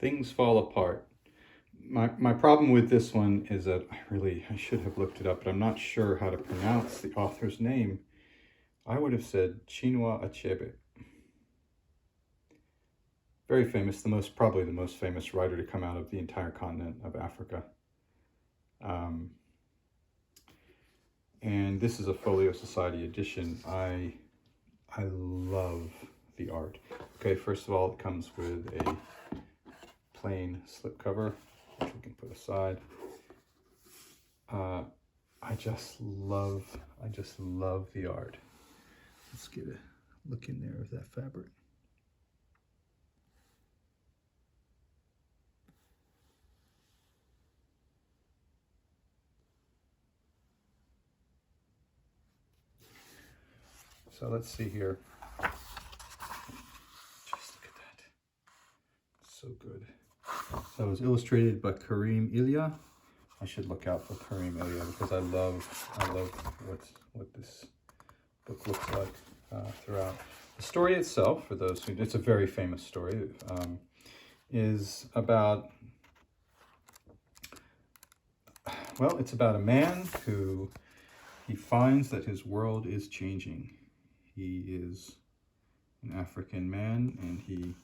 Things Fall Apart. My problem with this one is that I should have looked it up, but I'm not sure how to pronounce the author's name. I would have said Chinua Achebe. Very famous, probably the most famous writer to come out of the entire continent of Africa. And this is a Folio Society edition. I love the art. Okay, first of all, it comes with a plain slipcover, which we can put aside. I just love the art. Let's get a look in there of that fabric. So let's see here. Just look at that. So good. So it was illustrated by Kareem Ilya. I should look out for Kareem Ilya because I love what this book looks like throughout. The story itself, for those who, it's a very famous story, is about, well, it's about a man who he finds that his world is changing. He is an African man and he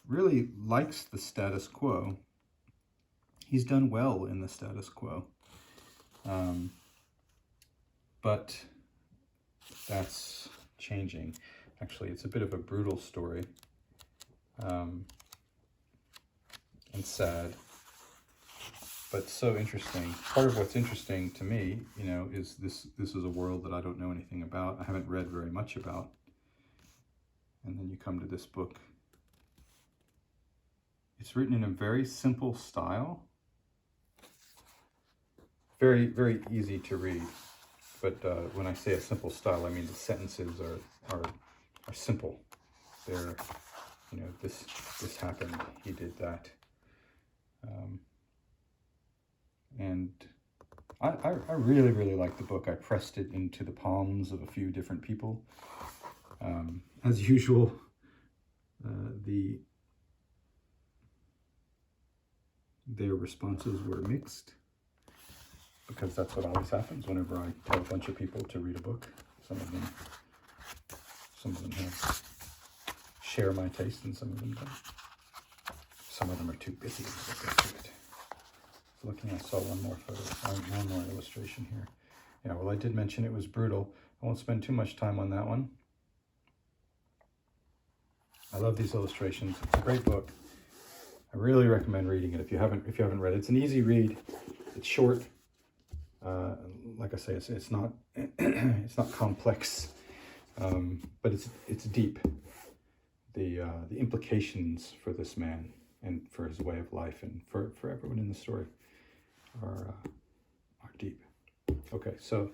really likes the status quo. He's done well in the status quo. But that's changing. Actually, it's a bit of a brutal story and sad, but so interesting. Part of what's interesting to me, you know, is this is a world that I don't know anything about. I haven't read very much about. And then you come to this book. It's written in a very simple style. Very, very easy to read. But when I say a simple style, I mean the sentences are simple. They're, you know, this happened, he did that. And I really, really like the book. I pressed it into the palms of a few different people. As usual, their responses were mixed, because that's what always happens whenever I tell a bunch of people to read a book. Some of them share my taste and some of them don't. Some of them are too busy to get to it. Looking, I saw one more illustration here. Yeah, well, I did mention it was brutal. I won't spend too much time on that one. I love these illustrations. It's a great book. I really recommend reading it if you haven't read it. It's an easy read. It's short. Like I say, it's not it's not complex, but it's deep. The implications for this man and for his way of life and for everyone in the story are deep. Okay, so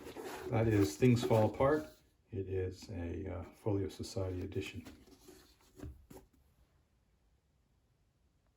that is Things Fall Apart. It is a Folio Society edition.